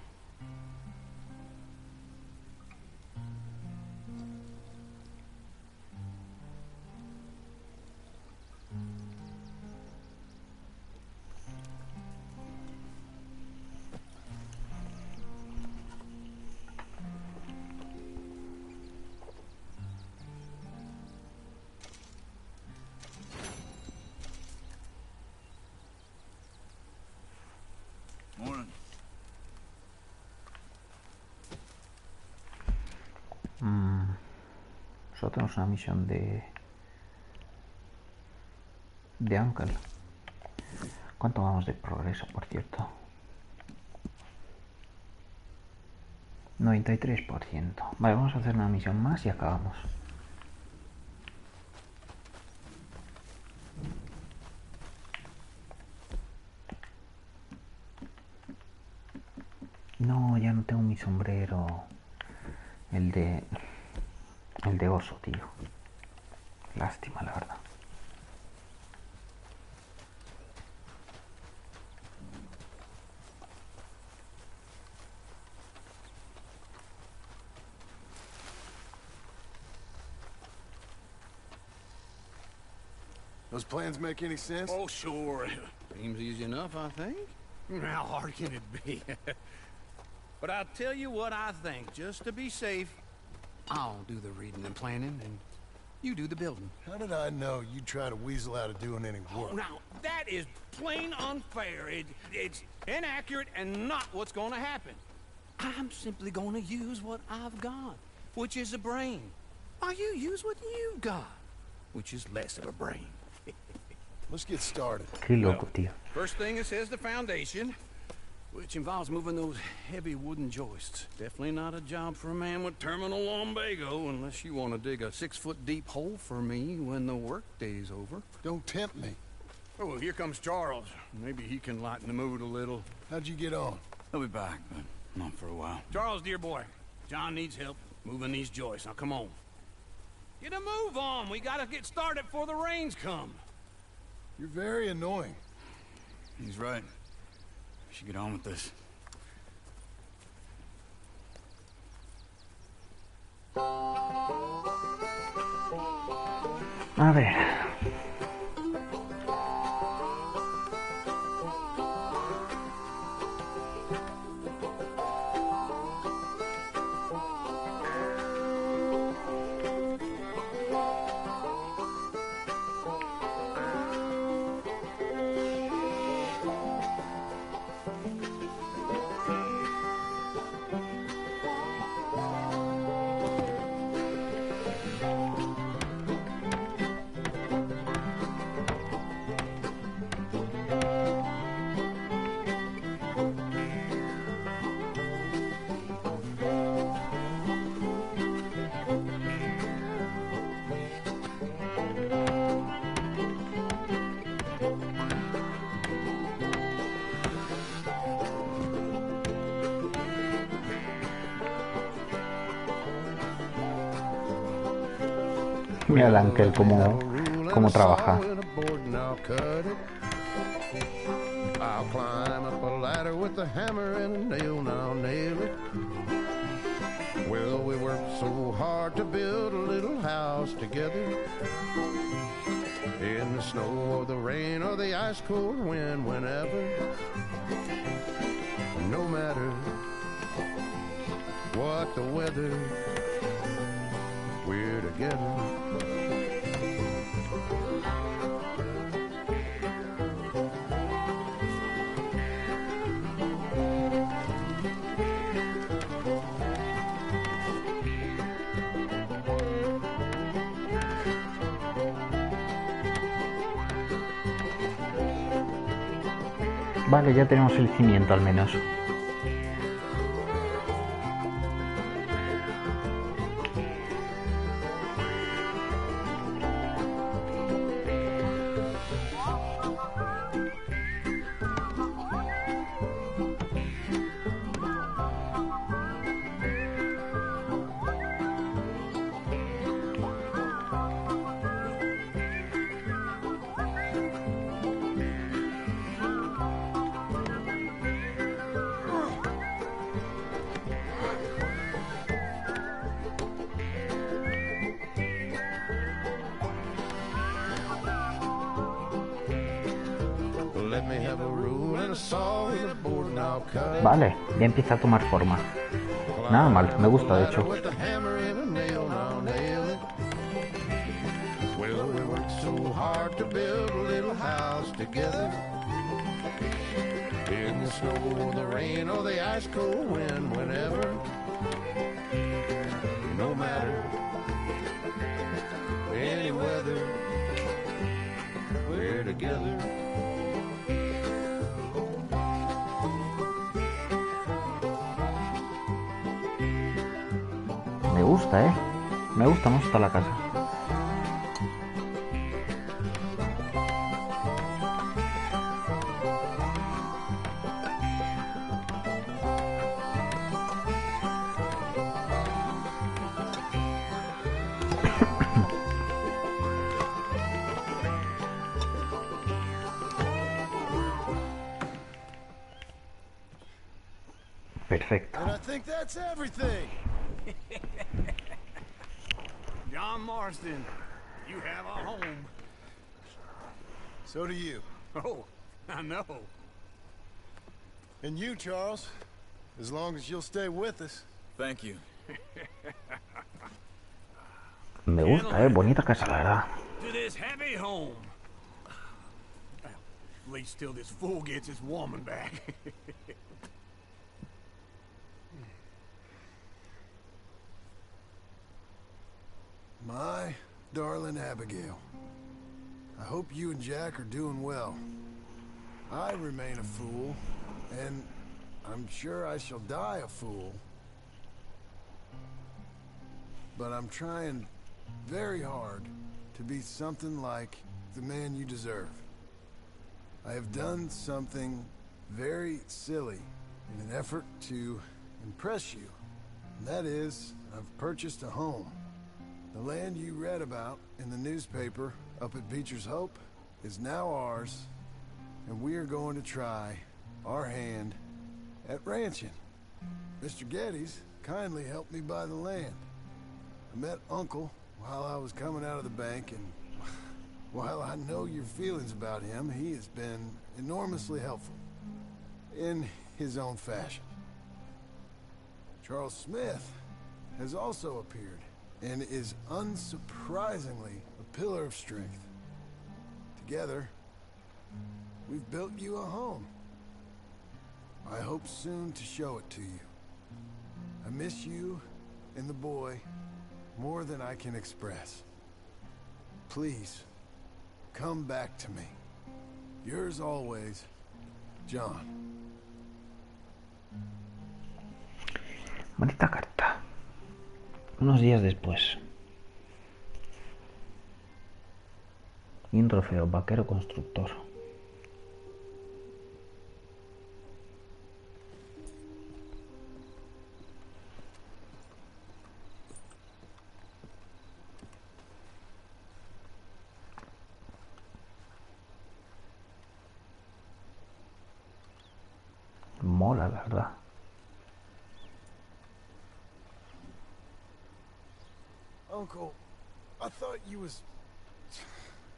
Solo tenemos una misión de Uncle. ¿Cuánto vamos de progreso, por cierto? 93%. Vale, vamos a hacer una misión más y acabamos. No, ya no tengo mi sombrero. El de oso, tío. Lástima, la verdad. Those plans make any sense? Oh, sure. Seems easy enough, I think. How hard can it be? But I'll tell you what I think. Just to be safe, I'll do the reading and planning, and you do the building. How did I know you'd try to weasel out of doing any work? Oh, now, that is plain unfair. It's inaccurate and not what's going to happen. I'm simply going to use what I've got, which is a brain. While you use what you've got, which is less of a brain. Let's get started. Qué loco, tío. First thing it says the foundation, which involves moving those heavy wooden joists. Definitely not a job for a man with terminal lumbago, unless you want to dig a 6-foot deep hole for me when the workday's over. Don't tempt me. Oh, here comes Charles. Maybe he can lighten the mood a little. How'd you get on? He'll be back, but not for a while. Charles, dear boy, John needs help moving these joists. Now, come on. Get a move on. We gotta get started before the rains come. You're very annoying. He's right. We should get on with this. A ver. Mira el Ángel cómo trabaja. I'll climb up a ladder with a hammer and a nail, now nail it. Well, we worked so hard to build a little house together. In the snow or the rain or the ice cold wind, whenever. No matter what the weather, we're together. Vale, ya tenemos el cimiento al menos. Vale, ya empieza a tomar forma. Nada mal, me gusta de hecho. No no matter. Any weather, we're together. Me gusta, me gusta la casa. Perfecto. And I think that's everything. John Marston, you have a home. So do you. Oh, I know. And you, Charles, as long as you'll stay with us. Thank you. Me gusta, bonita casa, la verdad. To this happy home. Well, at least till this fool gets his woman back. My darling Abigail, I hope you and Jack are doing well. I remain a fool, and I'm sure I shall die a fool. But I'm trying very hard to be something like the man you deserve. I have done something very silly in an effort to impress you. And that is, I've purchased a home. The land you read about in the newspaper up at Beecher's Hope is now ours, and we are going to try our hand at ranching. Mr. Geddes kindly helped me buy the land. I met Uncle while I was coming out of the bank, and while I know your feelings about him, he has been enormously helpful in his own fashion. Charles Smith has also appeared and is unsurprisingly a pillar of strength. Together, we've built you a home. I hope soon to show it to you. I miss you and the boy more than I can express. Please, come back to me. Yours always, John. Bonita carta. Unos días después. Y un trofeo, vaquero constructor. Mola, la verdad. Uncle, I thought you was...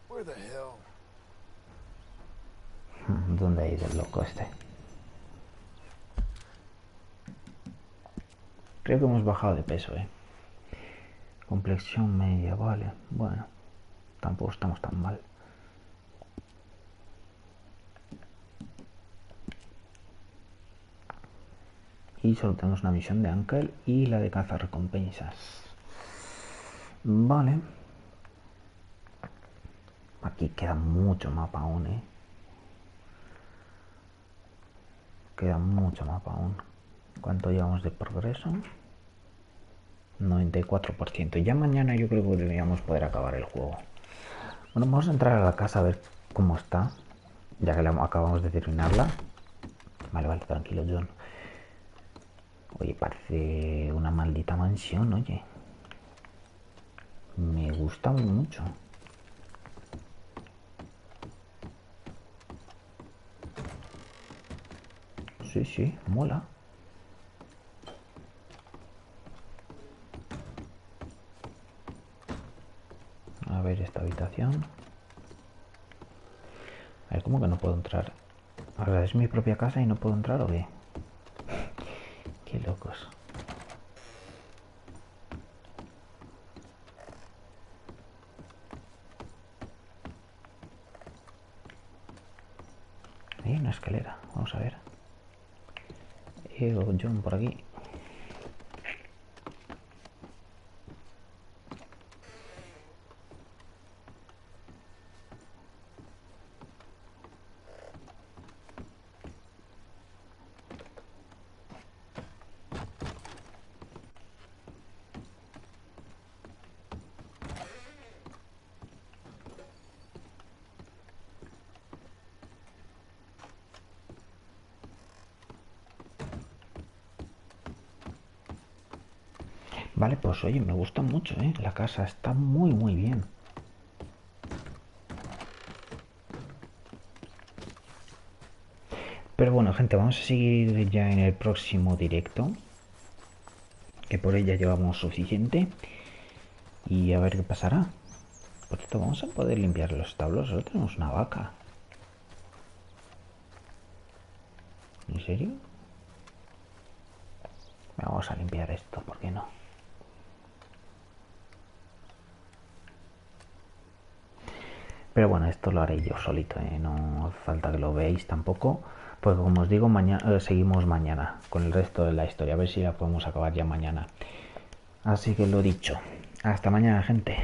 Where the hell? ¿Dónde ha ido el loco este? Creo que hemos bajado de peso, Complexión media, vale. Bueno, tampoco estamos tan mal. Y solo tenemos una misión de Uncle y la de cazar recompensas. Vale. Aquí queda mucho mapa aún, Queda mucho mapa aún. ¿Cuánto llevamos de progreso? 94%. Ya mañana yo creo que deberíamos poder acabar el juego. Bueno, vamos a entrar a la casa a ver cómo está. Ya que acabamos de terminarla. Vale, tranquilo, John. Oye, parece una maldita mansión, oye. Me gusta mucho. Sí, mola. A ver esta habitación. A ver, ¿cómo que no puedo entrar? Ahora es mi propia casa y no puedo entrar, ¿o qué? Qué locos. Hay una escalera, vamos a ver. John por aquí. Vale, pues oye, me gusta mucho, ¿eh? La casa está muy, muy bien. Pero bueno, gente, vamos a seguir ya en el próximo directo. Que por ella llevamos suficiente. Y a ver qué pasará. Por cierto, vamos a poder limpiar los establos. Solo tenemos una vaca. ¿En serio? Vamos a limpiar esto, ¿por qué no? Pero bueno, esto lo haré yo solito, ¿eh? No hace falta que lo veáis tampoco. Porque como os digo, mañana seguimos mañana con el resto de la historia. A ver si la podemos acabar ya mañana. Así que lo dicho. Hasta mañana, gente.